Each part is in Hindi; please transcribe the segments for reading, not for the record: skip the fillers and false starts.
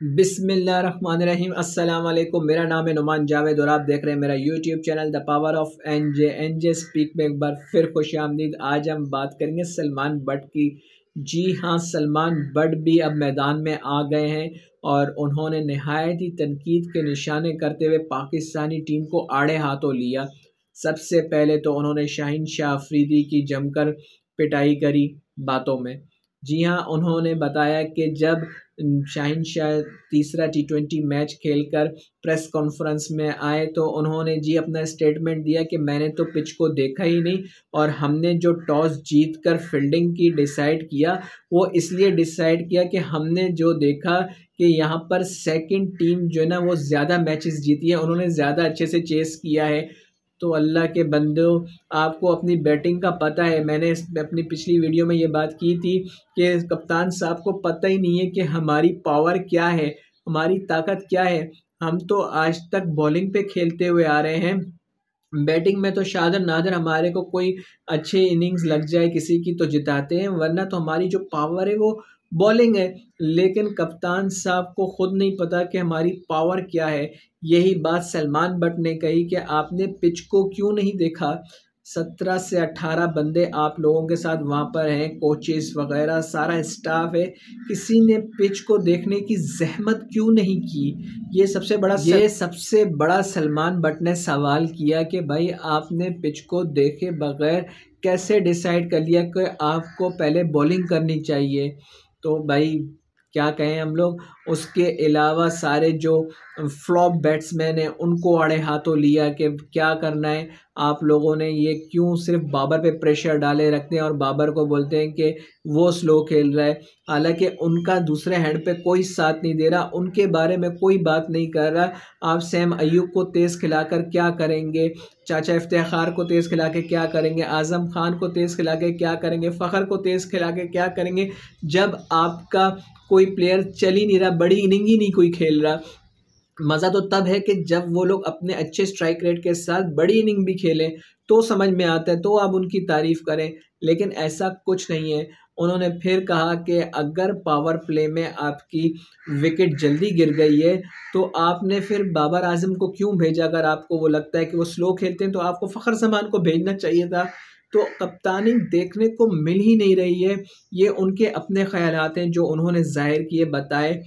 बिस्मिल्लाहिर्रहमानिर्रहीम। अस्सलाम वालेकुम। मेरा नाम है नुमान जावेद और आप देख रहे हैं मेरा YouTube channel the power of NJ speak में। एक बार फिर खुश आमदीद। आज हम बात करेंगे सलमान बट की। जी हाँ, सलमान बट भी अब मैदान में आ गए हैं और उन्होंने नहायत ही तनकीद के निशाने करते हुए पाकिस्तानी टीम को आड़े हाथों लिया। सबसे पहले तो उन्होंने शाहीन शाह अफरीदी की जमकर पिटाई करी बातों में। जी हाँ, उन्होंने बताया कि जब शाहीन शाह तीसरा T20 मैच खेलकर प्रेस कॉन्फ्रेंस में आए तो उन्होंने जी अपना स्टेटमेंट दिया कि मैंने तो पिच को देखा ही नहीं और हमने जो टॉस जीतकर फील्डिंग की डिसाइड किया वो इसलिए डिसाइड किया कि हमने जो देखा कि यहाँ पर सेकंड टीम जो है ना वो ज़्यादा मैचेस जीती है, उन्होंने ज़्यादा अच्छे से चेस किया है। तो अल्लाह के बंदो, आपको अपनी बैटिंग का पता है। मैंने अपनी पिछली वीडियो में ये बात की थी कि कप्तान साहब को पता ही नहीं है कि हमारी पावर क्या है, हमारी ताकत क्या है। हम तो आज तक बॉलिंग पे खेलते हुए आ रहे हैं, बैटिंग में तो शादर नादर हमारे को कोई अच्छे इनिंग्स लग जाए किसी की तो जिताते हैं, वरना तो हमारी जो पावर है वो बॉलिंग है। लेकिन कप्तान साहब को खुद नहीं पता कि हमारी पावर क्या है। यही बात सलमान बट ने कही कि आपने पिच को क्यों नहीं देखा। 17 से 18 बंदे आप लोगों के साथ वहाँ पर हैं, कोचेस वगैरह सारा स्टाफ है, किसी ने पिच को देखने की जहमत क्यों नहीं की। ये सबसे बड़ा सलमान बट ने सवाल किया कि भाई आपने पिच को देखे बगैर कैसे डिसाइड कर लिया कि आपको पहले बॉलिंग करनी चाहिए। तो भाई क्या कहें हम लोग। उसके अलावा सारे जो फ्लॉप बैट्समैन हैं उनको आड़े हाथों लिया कि क्या करना है आप लोगों ने, ये क्यों सिर्फ बाबर पे प्रेशर डाले रखते हैं और बाबर को बोलते हैं कि वो स्लो खेल रहा है। हालांकि उनका दूसरे हैंड पे कोई साथ नहीं दे रहा, उनके बारे में कोई बात नहीं कर रहा। आप सैम अयूब को तेज़ खिलाकर क्या करेंगे, चाचा इफ्तिखार को तेज़ खिला के क्या करेंगे, आज़म खान को तेज़ खिला के क्या करेंगे, फ़खर को तेज़ खिला के क्या करेंगे, जब आपका कोई प्लेयर चल ही नहीं रहा, बड़ी इनिंग ही नहीं कोई खेल रहा। मज़ा तो तब है कि जब वो लोग अपने अच्छे स्ट्राइक रेट के साथ बड़ी इनिंग भी खेलें तो समझ में आता है, तो आप उनकी तारीफ़ करें। लेकिन ऐसा कुछ नहीं है। उन्होंने फिर कहा कि अगर पावर प्ले में आपकी विकेट जल्दी गिर गई है तो आपने फिर बाबर आजम को क्यों भेजा। अगर आपको वो लगता है कि वो स्लो खेलते हैं तो आपको फ़खर जमान को भेजना चाहिए था। तो कप्तानी देखने को मिल ही नहीं रही है। ये उनके अपने ख्यालात हैं जो उन्होंने जाहिर किए, बताए।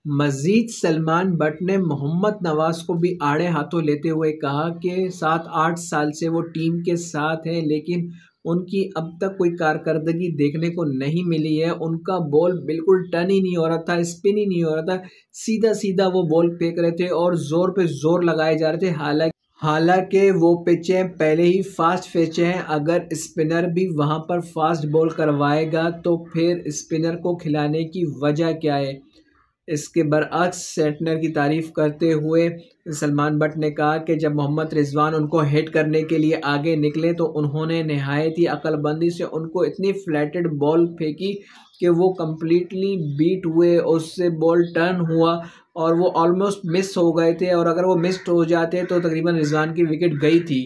मजीद सलमान बट ने मोहम्मद नवाज को भी आड़े हाथों लेते हुए कहा कि 7-8 साल से वो टीम के साथ हैं लेकिन उनकी अब तक कोई कारकर्दगी देखने को नहीं मिली है। उनका बॉल बिल्कुल टर्न ही नहीं हो रहा था, स्पिन ही नहीं हो रहा था, सीधा सीधा वो बॉल फेंक रहे थे और ज़ोर पे ज़ोर लगाए जा रहे थे। हालांकि वो पिचें पहले ही फास्ट पिचें हैं, अगर स्पिनर भी वहां पर फास्ट बॉल करवाएगा तो फिर स्पिनर को खिलाने की वजह क्या है। इसके बरअक्स सेंटनर की तारीफ़ करते हुए सलमान बट ने कहा कि जब मोहम्मद रिजवान उनको हिट करने के लिए आगे निकले तो उन्होंने नहायत ही अक्लमंदी से उनको इतनी फ्लैटेड बॉल फेंकी कि वो कम्प्लीटली बीट हुए, उससे बॉल टर्न हुआ और वो ऑलमोस्ट मिस हो गए थे, और अगर वो मिस हो जाते तो तकरीबन रिजवान की विकेट गई थी।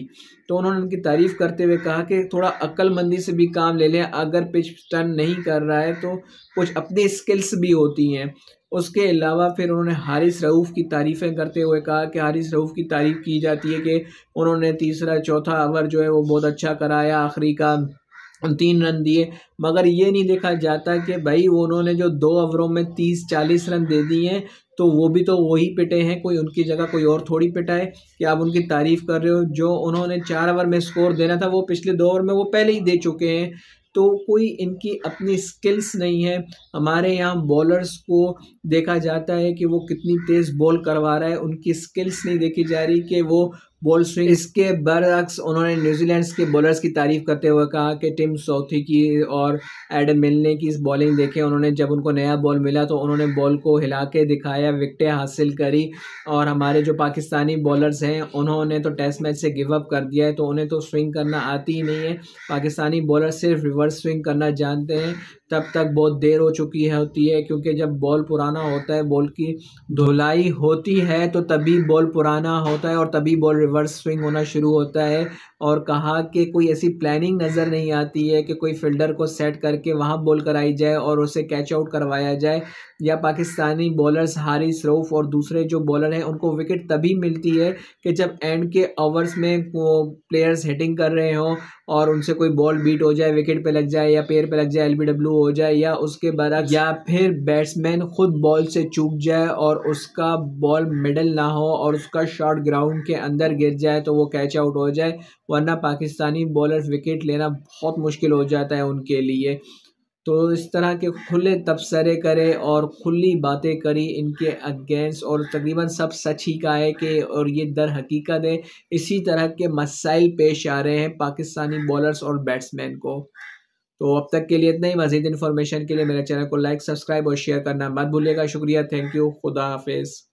तो उन्होंने उनकी तारीफ़ करते हुए कहा कि थोड़ा अक्लमंदी से भी काम ले लें, अगर पिच टर्न नहीं कर रहा है तो कुछ अपनी स्किल्स भी होती हैं। उसके अलावा फिर उन्होंने हारिस रऊफ़ की तारीफ़ें करते हुए कहा कि हारिस रऊफ़ की तारीफ़ की जाती है कि उन्होंने तीसरा चौथा ओवर जो है वो बहुत अच्छा कराया, आखिरी का 3 रन दिए, मगर ये नहीं देखा जाता कि भाई उन्होंने जो 2 ओवरों में 30-40 रन दे दिए हैं तो वो भी तो वही पिटे हैं, कोई उनकी जगह कोई और थोड़ी पिटा है कि आप उनकी तारीफ़ कर रहे हो। जो उन्होंने 4 ओवर में स्कोर देना था वो पिछले 2 ओवर में वो पहले ही दे चुके हैं। तो कोई इनकी अपनी स्किल्स नहीं है। हमारे यहाँ बॉलर्स को देखा जाता है कि वो कितनी तेज़ बॉल करवा रहा है, उनकी स्किल्स नहीं देखी जा रही कि वो बॉल स्विंग। इसके बरअक्स उन्होंने न्यूजीलैंड के बॉलर्स की तारीफ़ करते हुए कहा कि टिम साउथी की और एडम मिलने की इस बॉलिंग देखें। उन्होंने जब उनको नया बॉल मिला तो उन्होंने बॉल को हिला के दिखाया, विकेटें हासिल करी। और हमारे जो पाकिस्तानी बॉलर्स हैं उन्होंने तो टेस्ट मैच से गिव अप कर दिया है, तो उन्हें तो स्विंग करना आती ही नहीं है। पाकिस्तानी बॉलर सिर्फ रिवर्स स्विंग करना जानते हैं तब तक बहुत देर हो चुकी होती है, क्योंकि जब बॉल पुराना होता है, बॉल की धुलाई होती है तो तभी बॉल पुराना होता है और तभी बॉल रिवर्स स्विंग होना शुरू होता है। और कहा कि कोई ऐसी प्लानिंग नज़र नहीं आती है कि कोई फील्डर को सेट करके वहाँ बॉल कराई जाए और उसे कैच आउट करवाया जाए, या पाकिस्तानी बॉलर्स हारिस रऊफ और दूसरे जो बॉलर हैं उनको विकेट तभी मिलती है कि जब एंड के ओवर्स में वो प्लेयर्स हिटिंग कर रहे हों और उनसे कोई बॉल बीट हो जाए, विकेट पे लग जाए या पैर पे लग जाए, एलबीडब्ल्यू हो जाए, या उसके बरक्स, या फिर बैट्समैन खुद बॉल से चूक जाए और उसका बॉल मिडल ना हो और उसका शॉट ग्राउंड के अंदर गिर जाए तो वो कैच आउट हो जाए। वरना पाकिस्तानी बॉलर्स विकेट लेना बहुत मुश्किल हो जाता है उनके लिए। तो इस तरह के खुले तबसरे करे और खुली बातें करी इनके अगेंस्ट, और तकरीबन सब सच ही का है कि, और ये दर हकीकत है, इसी तरह के मसाइल पेश आ रहे हैं पाकिस्तानी बॉलर्स और बैट्समैन को। तो अब तक के लिए इतना ही। मज़ीद इन्फॉर्मेशन के लिए मेरे चैनल को लाइक, सब्सक्राइब और शेयर करना मत भूलिएगा। शुक्रिया, थैंक यू, खुदा हाफिज़।